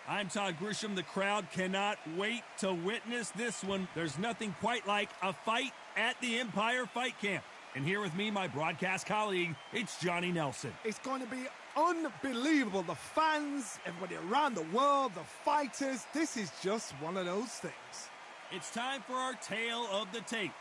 I'm Todd Grisham. The crowd cannot wait to witness this one. There's nothing quite like a fight at the Empire Fight Camp. And here with me, my broadcast colleague, it's Johnny Nelson. It's going to be unbelievable. The fans, everybody around the world, the fighters. This is just one of those things. It's time for our tale of the tape.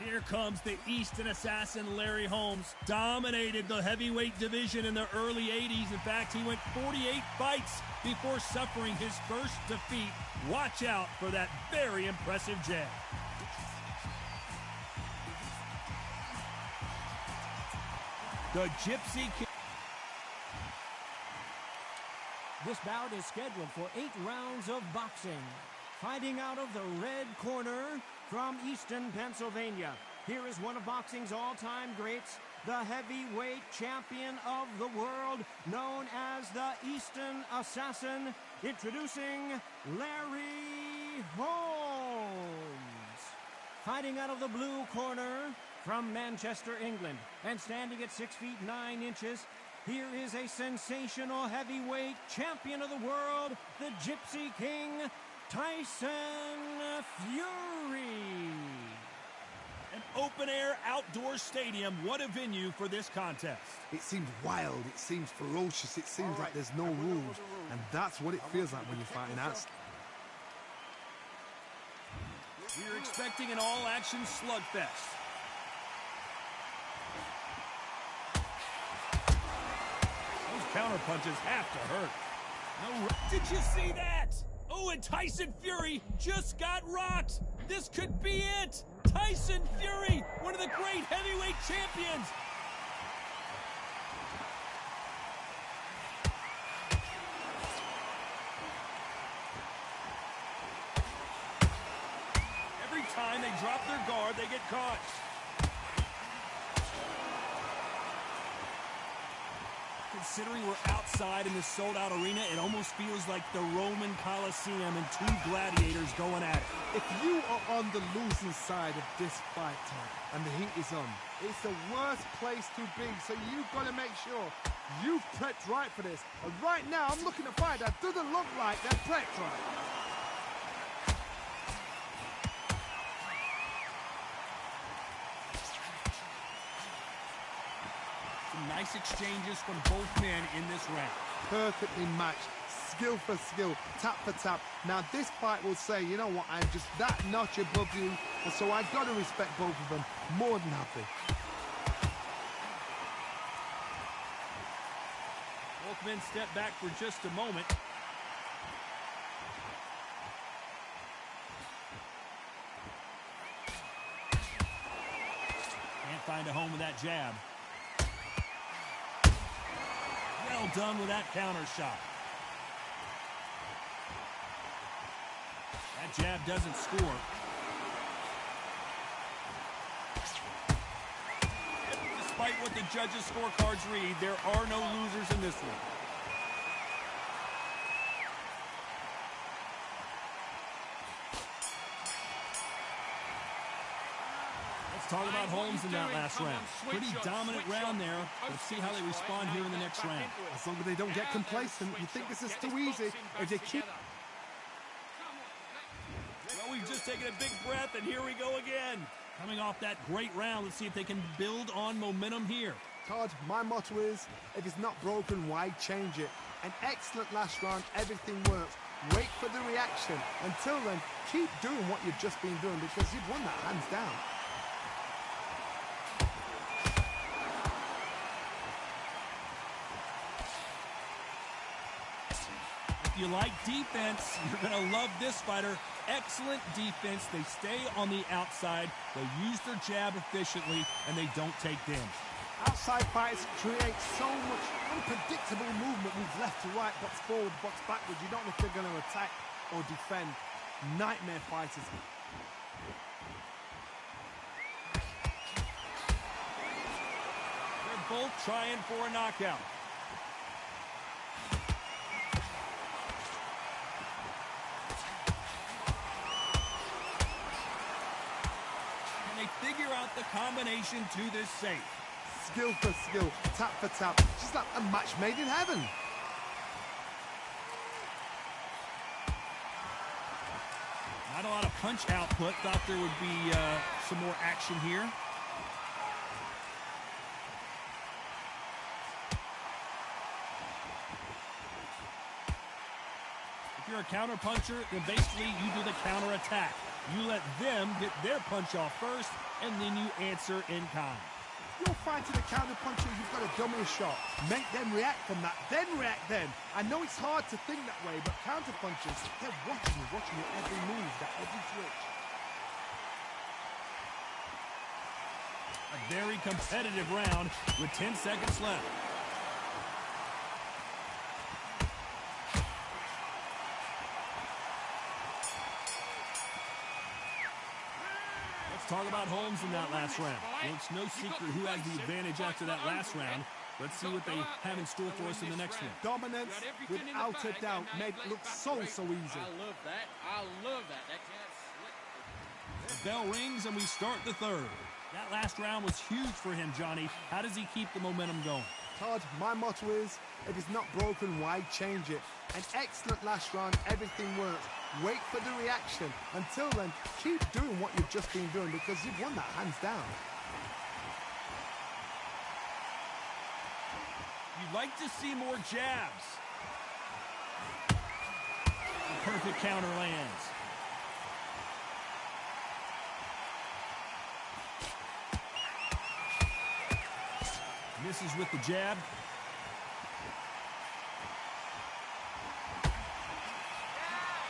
Here comes the Easton assassin, Larry Holmes. Dominated the heavyweight division in the early 80s. In fact, he went 48 fights before suffering his first defeat. Watch out for that very impressive jab. The Gypsy King. This bout is scheduled for 8 rounds of boxing. Fighting out of the red corner from Easton, Pennsylvania. Here is one of boxing's all-time greats, the heavyweight champion of the world, known as the Easton Assassin, introducing Larry Holmes. Fighting out of the blue corner from Manchester, England, and standing at 6 feet 9 inches, here is a sensational heavyweight champion of the world, the Gypsy King, Tyson Fury. An open-air outdoor stadium. What a venue for this contest. It seems wild. It seems ferocious. It seems like there's no rules. And that's what it feels like when you're fighting outside. We're expecting an all-action slugfest. Those counter punches have to hurt. No, did you see that? Oh, and Tyson Fury just got rocked. This could be it. Tyson Fury, one of the great heavyweight champions. Every time they drop their guard, they get caught. Considering we're outside in this sold-out arena, it almost feels like the Roman Colosseum and two gladiators going at it. If you are on the losing side of this fight, Todd, and the heat is on, it's the worst place to be, so you've got to make sure you've prepped right for this. And right now, I'm looking at a fight that doesn't look like they're prepped right. Nice exchanges from both men in this round. Perfectly matched, skill for skill, tap for tap. Now this fight will say, you know what, I'm just that notch above you, and so I've got to respect both of them more than happy. Both men step back for just a moment. Can't find a home with that jab. Well done with that counter shot. That jab doesn't score. Despite what the judges' scorecards read, there are no losers in this one. Talk about Holmes in that last round. Pretty dominant round there. Let's see how they respond here in the next round. As long as they don't get complacent, you think this is too easy. If they keep... Well, we've just taken a big breath, and here we go again. Coming off that great round, let's see if they can build on momentum here. Todd, my motto is, if it's not broken, why change it? An excellent last round, everything works. Wait for the reaction. Until then, keep doing what you've just been doing, because you've won that hands down. If you like defense, you're going to love this fighter. Excellent defense. They stay on the outside. They use their jab efficiently, and they don't take damage. Outside fights create so much unpredictable movement. Moves left to right, box forward, box backwards. You don't know if they're going to attack or defend. Nightmare fighters. They're both trying for a knockout. Figure out the combination to this safe. Skill for skill, tap for tap, just like a match made in heaven. Not a lot of punch output. Thought there would be some more action here. If you're a counter puncher, then basically you do the counter attack. You let them get their punch off first, and then you answer in kind. You're fighting a counter puncher, you've got to dummy a shot. Make them react from that, then react then. I know it's hard to think that way, but counter punchers, they're watching your every move, that every switch. A very competitive round with 10 seconds left. Talk about Holmes in that last round. Well, it's no secret who has the advantage after that last round. Let's see what they have in store for us in the next one. Dominance, without a doubt, made it look so easy. I love that. I love that. That can't slip. The bell rings and we start the third. That last round was huge for him, Johnny. How does he keep the momentum going? Todd, my motto is, if it's not broken, why change it? An excellent last round, everything worked. Wait for the reaction. Until then, keep doing what you've just been doing because you've won that hands down. You'd like to see more jabs. The perfect counter lands. Misses with the jab.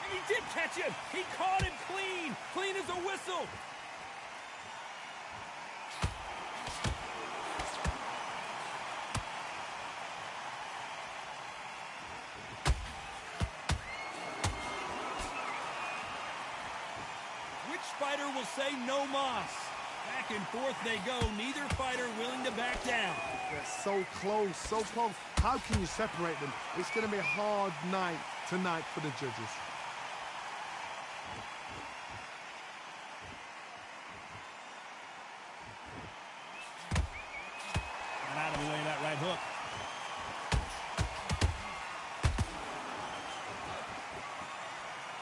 And he did catch him. He caught him clean. Clean as a whistle. Which fighter will say no mas? Back and forth they go. Neither fighter willing to back down. They're so close, so close. How can you separate them? It's going to be a hard night tonight for the judges. And out of the way of that right hook.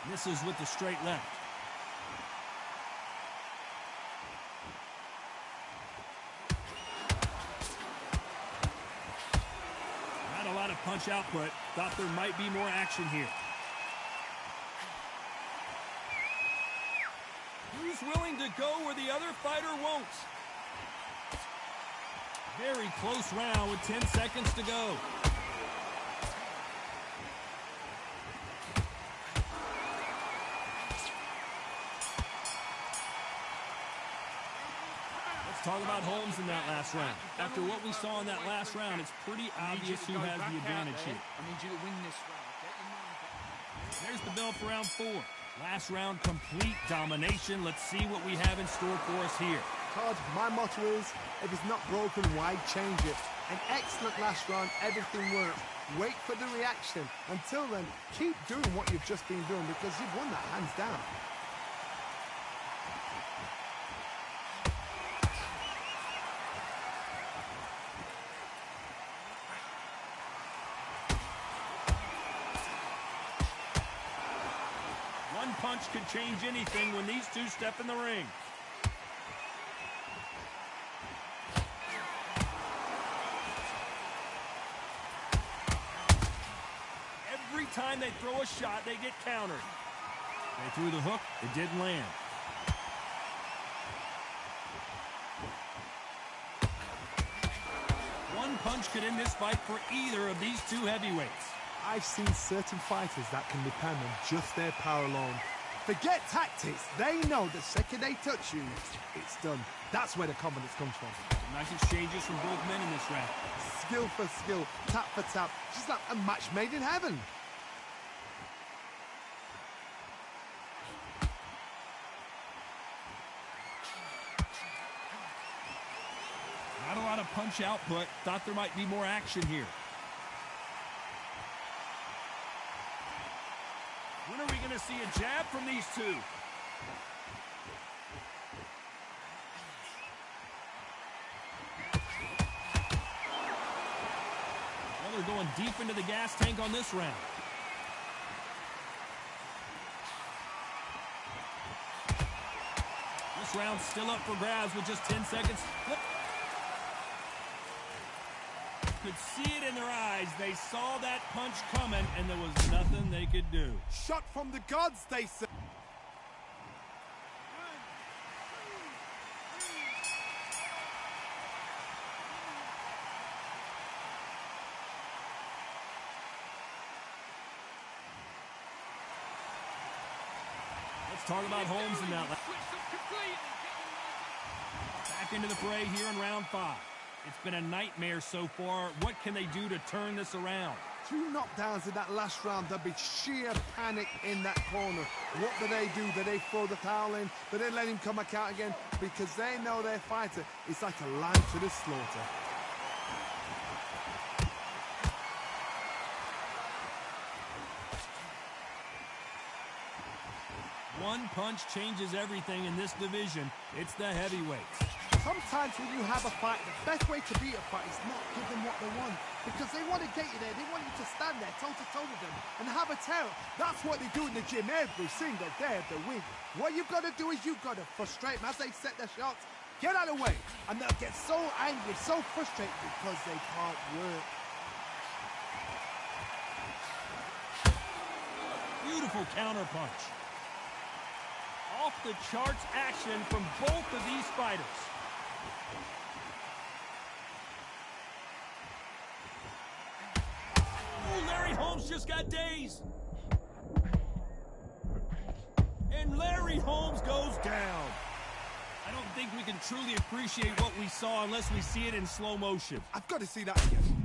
Misses with the straight left. Punch output. Thought there might be more action here. Who's willing to go where the other fighter won't? Very close round with 10 seconds to go. Talk about Holmes in that last round. After what we saw in that last round, it's pretty obvious who has the advantage here. I need you to win this round. There's the bell for round 4. Last round, complete domination. Let's see what we have in store for us here. Todd, my motto is, if it's not broken, why change it? An excellent last round, everything worked. Wait for the reaction. Until then, keep doing what you've just been doing because you've won that hands down. One punch could change anything when these two step in the ring. Every time they throw a shot, they get countered. They threw the hook, it didn't land. One punch could end this fight for either of these two heavyweights. I've seen certain fighters that can depend on just their power alone. Forget tactics. They know the second they touch you, it's done. That's where the confidence comes from. Nice exchanges from both men in this round. Skill for skill, tap for tap, just like a match made in heaven. Not a lot of punch output. Thought there might be more action here. When are we going to see a jab from these two? Well, they're going deep into the gas tank on this round. This round's still up for grabs with just 10 seconds. Could see it in their eyes. They saw that punch coming, and there was nothing they could do. Shot from the gods, they say. Let's talk about Holmes in that. Back into the fray here in round 5. It's been a nightmare so far. What can they do to turn this around? 2 knockdowns in that last round. There'll be sheer panic in that corner. What do? Do they throw the towel in? Do they let him come back out again? Because they know their fighter is like a lamb to the slaughter. One punch changes everything in this division. It's the heavyweights. Sometimes when you have a fight, the best way to beat a fight is not give them what they want. Because they want to get you there. They want you to stand there toe-to-toe with them and have a tear. That's what they do in the gym every single day of the week. What you've got to do is you've got to frustrate them as they set their shots. Get out of the way. And they'll get so angry, so frustrated because they can't work. Beautiful counter punch. Off the charts action from both of these fighters. Ooh, Larry Holmes just got dazed. And Larry Holmes goes down. I don't think we can truly appreciate what we saw unless we see it in slow motion. I've got to see that again.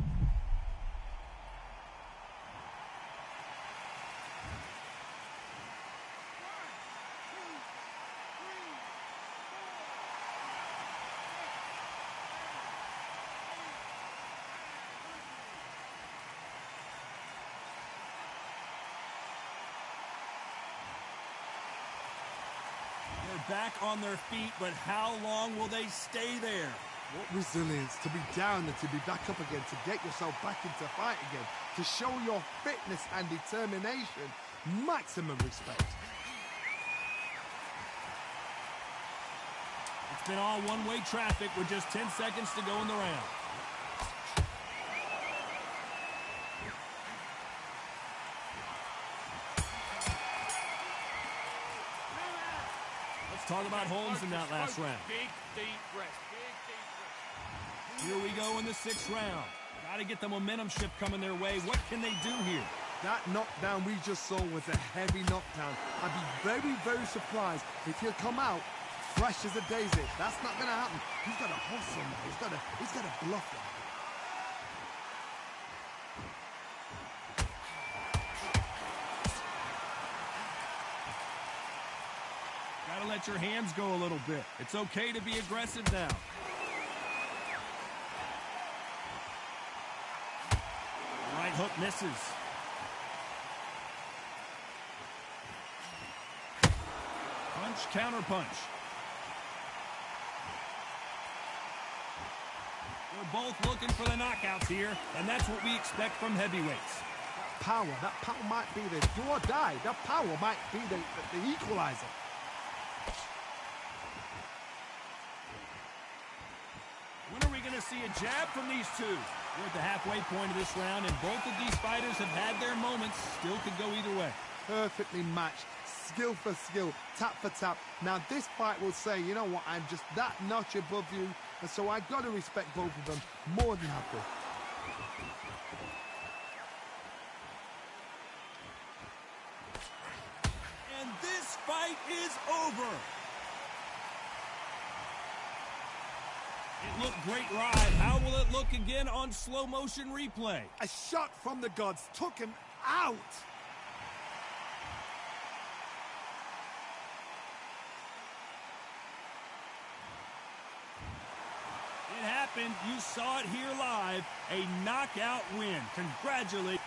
Back on their feet, but how long will they stay there? What resilience to be down and to be back up again, to get yourself back into fight again, to show your fitness and determination. Maximum respect. It's been all one-way traffic with just 10 seconds to go in the round. Talk about Holmes in that last round. Big, deep breath. Big, deep breath. Here we go in the 6th round. Got to get the momentum shift coming their way. What can they do here? That knockdown we just saw was a heavy knockdown. I'd be very, very surprised if he'll come out fresh as a daisy. That's not going to happen. He's got to hustle now. He's got to bluff them. Let your hands go a little bit. It's okay to be aggressive now. Right hook misses. Punch, counter punch. We're both looking for the knockouts here, and that's what we expect from heavyweights. That power might be the do or die. That power might be the equalizer. See a jab from these two. We're at the halfway point of this round, and both of these fighters have had their moments. Still could go either way. Perfectly matched. Skill for skill. Tap for tap. Now, this fight will say, you know what, I'm just that notch above you, and so I've got to respect both of them more than happy. And this fight is over. It looked great live. How will it look again on slow motion replay? A shot from the gods took him out. It happened. You saw it here live. A knockout win. Congratulations.